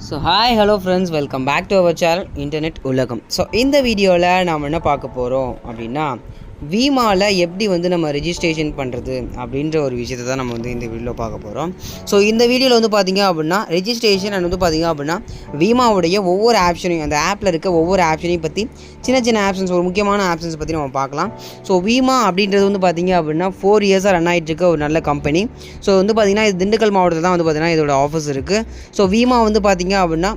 So hi hello friends, welcome back to our channel internet உலகம். So இந்த வீடியோவில் நாம் என்ன பார்க்க போகிறோம் அப்படின்னா, விமாவில் எப்படி நம்ம ரெஜிஸ்ட்ரேஷன் பண்ணுறது அப்படின்ற ஒரு விஷயத்தை தான் நம்ம இந்த வீடியோவில் பார்க்க போகிறோம். ஸோ இந்த வீடியோவில் பார்த்திங்க அப்படின்னா ரெஜிஸ்ட்ரேஷன் அண்ட் பார்த்திங்க அப்படின்னா விமாவுடைய ஒவ்வொரு ஆப்ஷனையும், அந்த ஆப்பில் இருக்க ஒவ்வொரு ஆப்ஷனையும் பற்றி சின்ன சின்ன ஆப்ஷன்ஸ், ஒரு முக்கியமான ஆப்ஷன்ஸ் பற்றி நம்ம பார்க்கலாம். ஸோ விமா அப்படின்றது பார்த்திங்க அப்படின்னா 4 இயர்ஸாக ரன் ஆகிட்டு இருக்க ஒரு நல்ல கம்பெனி. ஸோ பார்த்திங்கன்னா இது திண்டுக்கல் மாவட்டத்தில் தான் பார்த்திங்கன்னா இதோட ஆஃபீஸ் இருக்குது. ஸோ விமா பார்த்திங்க அப்படின்னா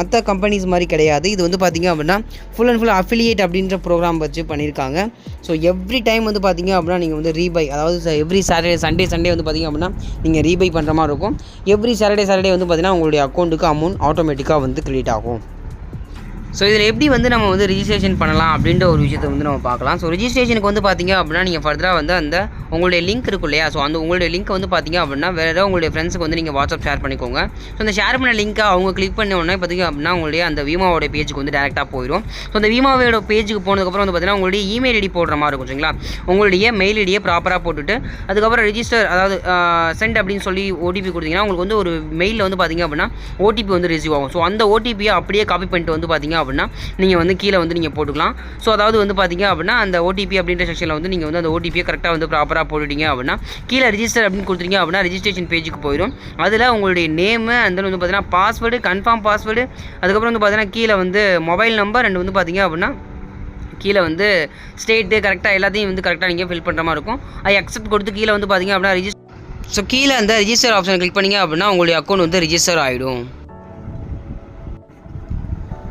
மற்ற கம்பெனிஸ் மாதிரி கிடையாது. இது பார்த்திங்க அப்படின்னா ஃபுல் அண்ட் ஃபுல் அஃபிலியேட் அப்படின்ற ப்ரோக்ராம் வச்சு பண்ணியிருக்காங்க. ஸோ எவ்ரி டைம் பார்த்திங்க அப்படின்னா நீங்கள் ரீபை, அதாவது எவ்ரி சாட்டர்டே சண்டே பார்த்திங்க அப்படின்னா நீங்கள் ரீபை பண்ணுற மாதிரி இருக்கும். எவ்ரி சாட்டர்டே பார்த்திங்கன்னா உங்களுடைய அக்கௌண்ட்டுக்கு அமௌண்ட் ஆட்டோமேட்டிக்காக கிரெடிட் ஆகும். ஸோ இதில் எப்படி நம்ம ரிஜிஸ்ட்ரேஷன் பண்ணலாம் அப்படின்ற ஒரு விஷயத்தை நம்ம பார்க்கலாம். ஸோ ரிஜிஸ்ட்ரேஷனுக்கு பார்த்திங்க அப்படின்னா நீங்கள் ஃபர்தராக அந்த உங்களுடைய லிங்க் இருக்கும் இல்லையா, ஸோ அந்த உங்களுடைய லிங்க் பார்த்திங்க அப்படின்னா வேறு ஏதாவது உங்களுடைய ஃப்ரெண்ட்ஸுக்கு நீங்கள் வாட்ஸ்அப் ஷேர் பண்ணிக்கோங்க. ஸோ அந்த ஷேர் பண்ண லிங்க்கை அவங்க கிளிக் பண்ண உடனே பார்த்திங்க அப்படின்னா உங்களுடைய அந்த விமாவோட பேஜுக்கு டேரெக்டாக போயிடும். ஸோ அந்த விமாவோட பேஜுக்கு போனதுக்கப்புறம் பார்த்திங்கன்னா உங்களுடைய இமெயில் ஐடி போடுற மாதிரி இருக்கும் சரிங்களா. உங்களுடைய மெயில் ஐடியை ப்ராப்பராக போட்டுட்டு அதுக்கப்புறம் ரெஜிஸ்டர், அதாவது சென்ட் அப்படின்னு சொல்லி ஓடிபி கொடுத்தீங்கன்னா உங்களுக்கு ஒரு மெயிலில் பார்த்திங்க அப்படின்னா ஓடிபி ரிசீவ் ஆகும். ஸோ அந்த ஓடிபியை அப்படியே காப்பி பண்ணிட்டு பார்த்திங்க அப்படின்னா நீங்கள் கீழே நீங்கள் போட்டுக்கலாம். ஸோ அதாவது பார்த்திங்க அப்படின்னா அந்த ஓடிபி அப்படின்ற செக்ஷனில் நீங்கள் அந்த ஓடிபியை கரெக்டாக ப்ராப்பராக போட்டுட்டீங்க அப்படின்னா கீழே ரிஜிஸ்டர் அப்படின்னு கொடுத்துட்டீங்க அப்படின்னா ரெஜிஸ்ட்ரேஷன் பேஜுக்கு போயிடும். அதில் உங்களுடைய நேமு அந்த பார்த்திங்கன்னா பாஸ்வேர்டு, கன்ஃபார்ம் பாஸ்வேர்டு, அதுக்கப்புறம் பார்த்திங்கன்னா கீழே மொபைல் நம்பர் அண்ட் பார்த்திங்க அப்படின்னா கீழே ஸ்டேட்டு கரெக்டாக எல்லாத்தையும் கரெக்டாக நீங்கள் ஃபில் பண்ணுற மாதிரி இருக்கும். ஐ அக்செப்ட் கொடுத்து கீழே பார்த்திங்க அப்படின்னா ஸோ கீழே அந்த ரிஜிஸ்டர் ஆப்ஷனை கிளிக் பண்ணிங்க அப்படின்னா உங்களுடைய அக்கௌண்ட் ரிஜிஸ்டர் ஆகிடும்.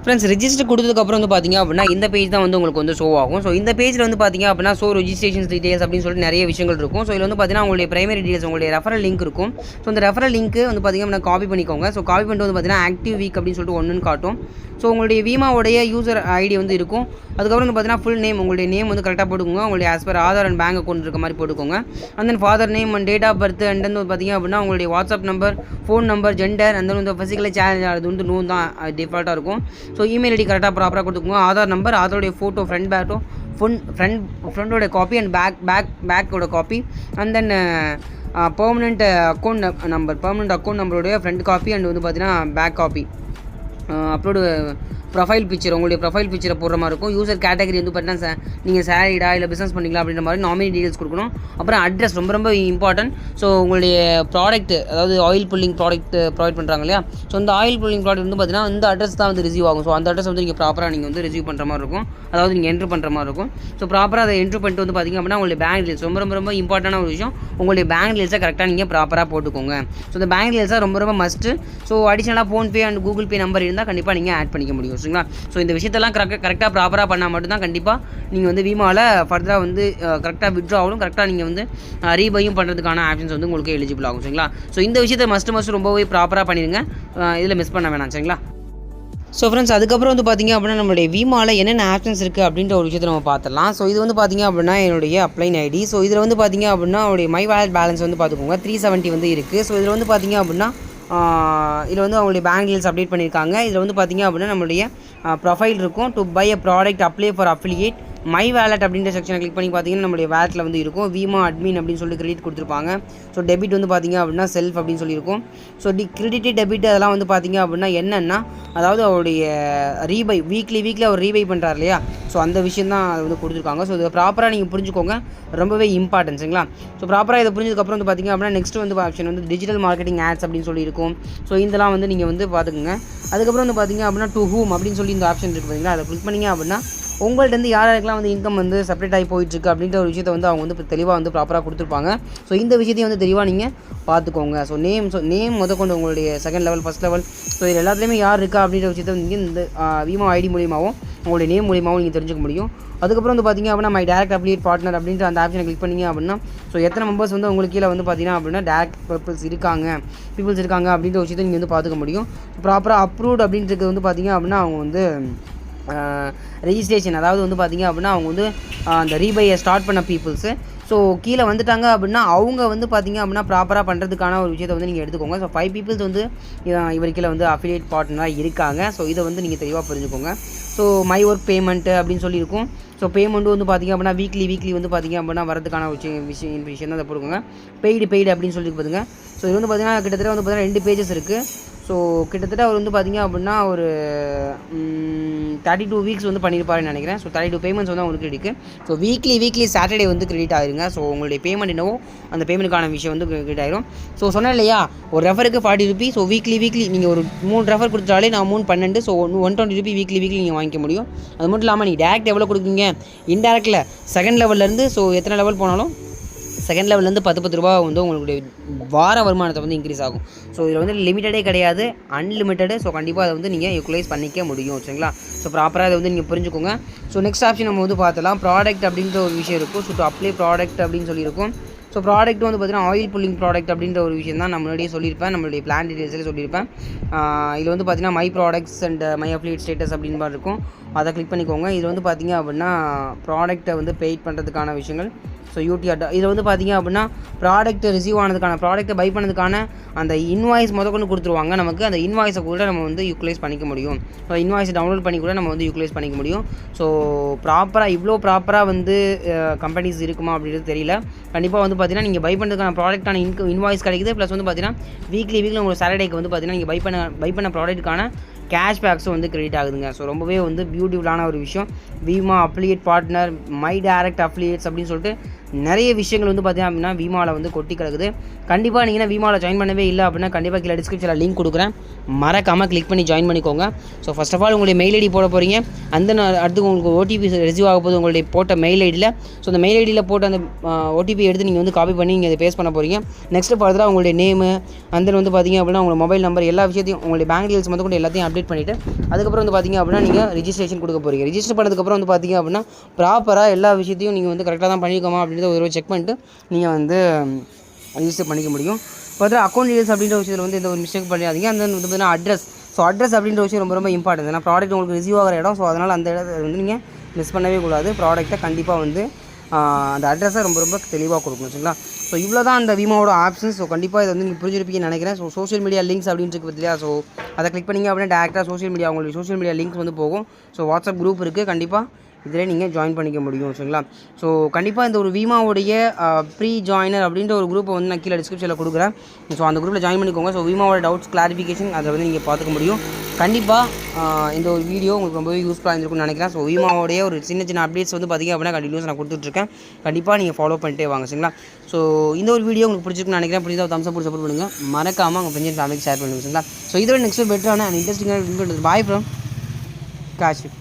ஃப்ரெண்ட்ஸ், ரிஜிஸ்டர் கொடுத்ததுக்கப்புறம் பார்த்திங்க அப்படின்னா இந்த பேஜ் தான் உங்களுக்கு ஷோ ஆகும். ஸோ இந்த பேஜில் பார்த்திங்க அப்படின்னா ரெஜிஸ்ட்ரேஷன் டீடைல்ஸ் அப்படின்னு சொல்லிட்டு நிறைய விஷயங்கள் இருக்கும். ஸோ இதில் பார்த்திங்கன்னா உங்களுடைய பிரைமரி டீடைல்ஸ், உங்களுடைய ரெஃபரல் லிங்க் இருக்கும். ஸோ இந்த ரெஃபரல் லிங்க்கு பார்த்திங்க அப்படின்னா காப்பி பண்ணிக்கோங்க. ஸோ காப்பி பண்ணிட்டு பார்த்திங்கன்னா ஆக்டிவ் வீக் அப்படின்னு சொல்லிட்டு ஒன்றுன்னு காட்டும். ஸோ உங்களுடைய விமாவுடைய யூசர் ஐடி இருக்கும். அதுக்கப்புறம் பார்த்திங்கன்னா ஃபுல் நேம், உங்களுடைய நேம் கரெக்டாக போட்டுக்கோங்க. உங்களுடைய as per Aadhaar and bank account இருக்க மாதிரி போட்டுக்கோங்க. And then father name and date of birth and then பார்த்திங்க அப்படின்னா உங்களுடைய WhatsApp number, phone number, gender and then physically challenge அது நோ தான் டிஃபால்ட்டாக இருக்கும். ஸோ இமெயில் ஐடி கரெக்டாக ப்ராப்பராக கொடுத்துக்கோங்க. ஆதார் நம்பர், ஆதாரோடைய ஃபோட்டோ, ஃப்ரெண்டோட காப்பி அண்ட் பேக்கோட copy and then permanent account நம்பருடைய ஃப்ரண்ட் காப்பி அண்ட் பார்த்திங்கன்னா back copy. Upload profile picture, உங்களுடைய ப்ரொஃபைல் பிக்சரை போடுற மாதிரி இருக்கும். யூசர் கேட்டகரி பார்த்தீங்கன்னா நீங்கள் சேலரிடா இல்லை பிஸ்னஸ் பண்ணிக்கலாம் அப்படின்ற மாதிரி நாமினி டீடைல்ஸ் கொடுக்கணும். அப்புறம் அட்ரஸ் ரொம்ப ரொம்ப இம்பார்ட்டன்ட். ஸோ உங்களுடைய ப்ராடக்ட், அதாவது ஆயில் புல்லிங் ப்ராடக்ட் ப்ரொவைட் பண்ணுறாங்க இல்லையா, ஸோ அந்த ஆயில் புல்லிங் ப்ராடக்ட் பார்த்தீங்கன்னா இந்த அட்ரஸ் தான் ரிசீவ் ஆகும். ஸோ அந்த அட்ரஸ் நீங்கள் ப்ராப்பராக நீங்கள் ரிசீவ் பண்ணுற மாதிரி இருக்கும், அதாவது நீங்கள் என்ட்ரு பண்ணுற மாதிரி இருக்கும். ஸோ ப்ராப்பராக அதை என்ட்ரு பண்ணிட்டு பார்த்திங்க அப்படின்னா உங்களுடைய பேங்க் டீல்ஸ் ரொம்ப ரொம்ப ரொம்ப இம்பார்ட்டண்டான ஒரு விஷயம். உங்களுடைய பேங்க் டீல்ஸை கரெக்டாக நீங்கள் ப்ராப்பராக போட்டுக்கோங்க. ஸோ இந்த பேங்க் டீல்ஸாக ரொம்ப ரொம்ப மஸ்ட்டு. ஸோ அடிஷனலாக PhonePe and Google Pay number இருந்தால் கண்டிப்பாக நீங்கள் ஆட் பண்ணிக்க முடியும் சரிங்களா. ஸோ இந்த விஷயத்தெல்லாம் கரெக்டாக ப்ராப்பராக பண்ணால் மட்டும்தான் கண்டிப்பாக நீங்கள் விமாவில் ஃபர்தராக கரெக்டாக விட்ரா ஆகும், கரெக்டாக நீங்கள் ரீபையும் பண்ணுறதுக்கான ஆப்ஷன்ஸ் உங்களுக்கு எலிஜிபிள் ஆகும் சரிங்களா. ஸோ இந்த விஷயத்தை மஸ்ட் ரொம்பவே ப்ராப்பராக பண்ணிடுங்க, இதில் மிஸ் பண்ண வேணாம் சரிங்களா. ஸோ ஃப்ரெண்ட்ஸ், அதுக்கப்புறம் பார்த்திங்க அப்படின்னா நம்மளுடைய விமாவில் என்னென்ன ஆப்ஷன்ஸ் இருக்குது அப்படின்ற ஒரு விஷயத்தை நம்ம பார்த்துடலாம். ஸோ இது பார்த்திங்க அப்படின்னா என்னுடைய அப்ளைன் ஐடி. ஸோ இதில் பார்த்திங்க அப்படின்னா அவருடைய மை வாலெட் பேலன்ஸ் பார்த்துக்கோங்க 370 இருக்குது. ஸோ இதில் பார்த்திங்க அப்படின்னா இதில் அவங்களுடைய பேங்க் டீல்ஸ் அப்டேட் பண்ணியிருக்காங்க. இதில் பார்த்திங்க அப்படின்னா நம்மளுடைய ப்ரொஃபைல் இருக்கும். To buy a product apply for affiliate my wallet அப்படின்ற செக்ஷனை கிளிக் பண்ணி பார்த்தீங்கன்னா நம்மளுடைய வேலெட்டில் இருக்கும் விமா அட்மின் அப்படின்னு சொல்லி கிரெடிட் கொடுத்துருப்பாங்க. ஸோ டெபிட் பார்த்திங்க அப்படின்னா செல்ஃப் அப்படின்னு சொல்லியிருக்கும். ஸோ கிரெடிட் டெபிட் அதெல்லாம் பார்த்திங்க அப்படின்னா என்னென்னா, அதாவது அவருடைய ரீபை வீக்லி அவர் ரீபை பண்ணுறாரு இல்லையா, ஸோ அந்த விஷயம் தான் அது கொடுத்துருக்காங்க. ஸோ இதை ப்ராப்பராக நீங்கள் புரிஞ்சுக்கோங்க, ரொம்பவே இம்பார்ட்டன்ஸுங்களா. ஸோ ப்ராப்பராக இதை புரிஞ்சதுக்கப்புறம் பார்த்திங்க அப்படின்னா next option digital marketing ads அப்படின்னு சொல்லி இருக்கும். ஸோ இதெல்லாம் நீங்கள் பார்த்துக்குங்க. அதுக்கப்புறம் பார்த்திங்க அப்படின்னா டு ஹூம் அப்படின்னு சொல்லி இந்த ஆப்ஷன் இருக்குது பார்த்தீங்களா, அதை கிளிக் பண்ணிங்க அப்படின்னா உங்கள்கிட்ட யாருக்கெல்லாம் இன்கம் செப்பரேட் ஆகி போயிட்டுருக்கு அப்படின்ற ஒரு விஷயத்தை அவங்க தெளிவாக ப்ராப்பராக கொடுத்துருப்பாங்க. ஸோ இந்த விஷயத்தையும் தெளிவாக நீங்கள் பார்த்துக்கோங்க. ஸோ நேம் முதற்கொண்டு உங்களுடைய second level, first level, so இது எல்லாத்துலேயுமே யார் இருக்கா அப்படின்ற விஷயத்தை நீங்கள் இந்த விமா ஐடி மூலியமாகவும் உங்களுடைய நேம் மூலியமாகவும் நீங்கள் தெரிஞ்சுக்க முடியும். அதுக்கப்புறம் பார்த்திங்க அப்படின்னா மை டேரக்ட் அப்ளியேட் பார்ட்னர் அப்படின்ற அந்த ஆப்ஷனை கிளிக் பண்ணிங்க அப்படின்னா ஸோ எத்தனை மெம்பர்ஸ் உங்களுக்கு கீழே பார்த்திங்கன்னா அப்படின்னா டேரக்ட் பீப்புள்ஸ் இருக்காங்க அப்படின்ற விஷயத்தை நீங்கள் பார்த்துக்க முடியும். ப்ராப்பராக அப்ரூவ்ட் அப்படின்றது பார்த்திங்க அப்படின்னா அவங்க ரெஜிஸ்ட்ரேஷன், அதாவது வந்து பார்த்திங்க அப்படின்னா அவங்க வந்து அந்த ரீபையை ஸ்டார்ட் பண்ண பீப்புள்ஸு. ஸோ கீழே வந்துட்டாங்க அப்படின்னா அவங்க வந்து பார்த்திங்க அப்படின்னா ப்ராப்பராக பண்ணுறதுக்கான ஒரு விஷயத்தை வந்து நீங்கள் எடுத்துக்கோங்க. ஸோ 5 பீப்புள்ஸ் வந்து இவர் கீழே வந்து அஃபிலியேட் பார்ட்னராக இருக்காங்க. ஸோ இதை வந்து நீங்கள் தெளிவாக புரிஞ்சுக்கோங்க. ஸோ மை ஒர்க் பேமெண்ட்டு அப்படின்னு சொல்லியிருக்கும். ஸோ பேமெண்ட்டு வந்து பார்த்திங்க அப்படின்னா வீக்லி வந்து பார்த்திங்க அப்படின்னா வரதுக்கான விஷயம் தான் அதை போடுங்க. பெய்டு அப்படின்னு சொல்லி பார்த்துங்க. ஸோ இது வந்து பார்த்திங்கன்னா கிட்டத்தட்ட வந்து பார்த்திங்கன்னா 2 பேஜஸ் இருக்குது. ஸோ கிட்டத்தட்ட அவர் வந்து பார்த்திங்க அப்படின்னா ஒரு 32 வீக்ஸ் வந்து பண்ணியிருப்பாருன்னு நினைக்கிறேன். ஸோ 32 பேமெண்ட்ஸ் வந்து உங்களுக்கு இருக்குது. ஸோ வீக்லி சாட்டர்டே வந்து கிரெடிட் ஆகிருங்க. ஸோ உங்களுடைய பேமெண்ட் என்னவோ அந்த பேமெண்ட்டுக்கான விஷயம் வந்து கிரெடிட் ஆகிரும். ஸோ சொன்னேன் இல்லையா, ஒரு ரெஃபருக்கு 40 ரூபி. ஸோ வீக்லி நீங்கள் ஒரு 3 ரெஃபர் கொடுத்தாலே நான் 3 12. ஸோ 120 ரூபி வீக்லி நீங்கள் வாங்கிக்க முடியும். அது மட்டும் இல்லாமல் நீங்கள் டேரக்ட் எவ்வளோ கொடுக்குறீங்க, இன்டேரக்டில் செகண்ட் லெவல்லேருந்து, ஸோ எத்தனை லெவல் போனாலும் செகண்ட் லெவல்லேருந்து 10 ரூபா வந்து உங்களுடைய வார வருமானத்தை வந்து இன்க்ரீஸ் ஆகும். ஸோ இதில் வந்து லிமிட்டடே கிடையாது, அன்லிமிட்டடு. ஸோ கண்டிப்பாக அதை வந்து நீங்கள் யூட்டிலைஸ் பண்ணிக்க முடியும். சரிங்களா? ஸோ ப்ராப்பராக அதை வந்து நீங்கள் புரிஞ்சுக்கோங்க. ஸோ நெக்ஸ்ட் ஆப்ஷன் நம்ம வந்து பார்த்தலாம். ப்ராடக்ட் அப்படின்ற ஒரு விஷயம் இருக்கும். ஸோ டு அப்ளை ப்ராடக்ட் அப்படின்னு சொல்லியிருக்கும். ஸோ ப்ராடக்ட் வந்து பார்த்திங்கன்னா ஆயில் புல்லிங் ப்ராடக்ட் அப்படின்ற ஒரு விஷயம் தான் நான் முன்னாடியே சொல்லியிருப்பேன், நம்மளுடைய பிளான் டீட்டெயில்ஸில் சொல்லியிருப்பேன். இதில் வந்து பார்த்திங்கன்னா my products and my affiliate status அப்படின்னு மாதிரி இருக்கும். அதை கிளிக் பண்ணிக்கோங்க. இது வந்து பார்த்திங்க அப்படின்னா ப்ராடக்ட்டை வந்து பெய்ட் பண்ணுறதுக்கான விஷயங்கள். ஸோ யூடிஆர் இதில் வந்து பார்த்திங்க அப்படின்னா ப்ராடக்ட் ரிசீவ் ஆனதுக்கான, ப்ராடக்ட்டை பை பண்ணதுக்கான அந்த இன்வாய்ஸ் கொண்டு கொடுத்துருவாங்க நமக்கு. அந்த இன்வாய்ஸை கூட நம்ம வந்து யூட்டிலைஸ் பண்ணிக்க முடியும். ஸோ இன்வாய்ஸை டவுன்லோட் பண்ணி கூட நம்ம வந்து யூட்டிலைஸ் பண்ணிக்க முடியும். ஸோ இவ்வளோ ப்ராப்பராக வந்து கம்பெனிஸ் இருக்குமா அப்படின்றது தெரியல. கண்டிப்பாக வந்து பார்த்திங்கன்னா நீங்கள் பை பண்ணுறதுக்கான ப்ராடக்டான இன்வாய்ஸ் கிடைக்குது. ப்ளஸ் வந்து பார்த்திங்கன்னா வீக்லி உங்களுக்கு சாட்டர்டேக்கு வந்து பார்த்திங்கன்னா நீங்கள் பை பண்ண ப்ராடக்ட்டுக்கான கேஷ்பேக்ஸும் வந்து கிரெடிட் ஆகுதுங்க. ஸோ ரொம்பவே வந்து பியூட்டிஃபுல்லான ஒரு விஷயம். வீமா affiliate partner, my direct affiliates அப்படின்னு சொல்லிட்டு நிறைய விஷயங்கள் வந்து பார்த்திங்க அப்படின்னா வீமாவில் வந்து கொட்டி கிடக்குது. கண்டிப்பாக நீங்கள் வீமாவில் ஜாயின் பண்ணவே இல்லை அப்படின்னா கண்டிப்பாக கீழே டிஸ்கிரிப்ஷனில் லிங்க் கொடுக்குறேன், மறக்காமல் கிளிக் பண்ணி ஜாயின் பண்ணிக்கோங்க. ஸோ ஃபஸ்ட் ஆஃப் ஆல் உங்களுடைய மெயில் ஐடி போட போகிறீங்க. அடுத்து உங்களுக்கு ஓடிபி ரிசீவ் ஆக போது உங்களுடைய போட்ட மெயில் ஐடியில். ஸோ அந்த மெயில் ஐடியில் போட்ட அந்த ஓடிபி எடுத்து நீங்கள் வந்து காப்பி பண்ணி நீங்கள் அதை பேஸ்ட் பண்ண போகிறீங்க. நெக்ஸ்ட்டு ஃபர்தராக உங்களுடைய நேமு அந்த வந்து பார்த்திங்க அப்படின்னா உங்களோட மொபைல் நம்பர் எல்லா விஷயத்தையும் உங்களுடைய பேங்க் டீல்ஸ் வந்து எல்லாத்தையும் அப்டேட் பண்ணிவிட்டு அதுக்கப்புறம் வந்து பார்த்திங்க அப்படின்னா நீங்கள் ரிஜிஸ்ட்ரேஷன் கொடுக்க போகிறீங்க. ரிஜிஸ்டர் பண்ணதுக்கப்புறம் வந்து பார்த்திங்க அப்படின்னா ப்ராப்பராக எல்லா விஷயத்தையும் நீங்கள் வந்து கரெக்டாக தான் பண்ணிக்கோமா அப்படின்றத ஒரு தடவை செக் பண்ணிட்டு நீங்கள் வந்து ரிஜிஸ்டர் பண்ணிக்க முடியும். ஃபர்தர் அக்கௌண்ட் டீல்ஸ் அப்படின்ற விஷயத்தில் வந்து எந்த ஒரு மிஸ்டேக் பண்ணிடாதீங்க. அந்த வந்து பார்த்திங்கன்னா அட்ரஸ். ஸோ அட்ரஸ் அப்படின்ற விஷயம் ரொம்ப இம்பார்ட்டன்ட். ஏன்னா ப்ராடக்ட் உங்களுக்கு ரிசீவ் ஆகிற இடம். ஸோ அதனால் அந்த இடத்த வந்து நீங்கள் மிஸ் பண்ணவே கூடாது. ப்ராடக்ட்டை கண்டிப்பாக வந்து அந்த அட்ரஸை ரொம்ப தெளிவாக கொடுக்கணும். சரிங்களா? ஸோ இவ்வளோ தான் அந்த வீமாவோட ஆப்ஷன்ஸ். ஸோ கண்டிப்பாக இதை வந்து நீங்கள் புரிஞ்சிருப்பீங்கன்னு நினைக்கிறேன். ஸோ சோஷியல் மீடியா லிங்க்ஸ் அப்படின்னு இருக்குது பார்த்தியா, ஸோ அதை கிளிக் பண்ணிங்க அப்படின்னா டேரெக்டாக உங்களுக்கு சோஷியல் மீடியா லிங்க்ஸ் வந்து போகும். ஸோ வாட்ஸ்அப் குரூப் இருக்குது, கண்டிப்பாக இதில் நீங்கள் ஜாயின் பண்ணிக்க முடியும். சரிங்களா? ஸோ கண்டிப்பாக இந்த ஒரு வீமாவுடைய ப்ரீ ஜாயினர் அப்படின்ற ஒரு குரூப்பை வந்து நான் கீழே டிஸ்கிரிப்ஷனில் கொடுக்குறேன். ஸோ அந்த குரூப்பில் ஜாயின் பண்ணிக்கோங்க. ஸோ வீமாவோட டவுட்ஸ் கிளாரிஃபிகேஷன் அதை வந்து நீங்கள் பார்த்துக்க முடியும். கண்டிப்பாக இந்த ஒரு வீடியோ உங்களுக்கு ரொம்பவே யூஸ்ஃபுல்லாக இருந்திருக்கும்னு நினைக்கிறேன். ஸோ வீமாவோடைய ஒரு சின்ன அப்டேட்ஸ் வந்து பார்த்திங்க அப்படின்னா கண்டினியூஸ் நான் கொடுத்துட்ருக்கேன். கண்டிப்பாக நீங்கள் ஃபாலோ பண்ணிட்டே வாங்க. சரிங்களா? ஸோ இந்த ஒரு வீடியோ உங்களுக்கு பிடிச்சிருக்குன்னு நினைக்கிறேன். பிடிச்சா தம்ஸ் அப் சப்போர்ட் பண்ணுங்கள். மறக்காமல் உங்கள் ஃப்ரெண்ட்ஸ் ஃபேமிலிக்கு ஷேர் பண்ணுங்கள். சரிங்களா? ஸோ இதோட நெக்ஸ்ட் பெட்டரான இன்ட்ரெஸ்டிங்கான வீடியோ. Bye from Kashif.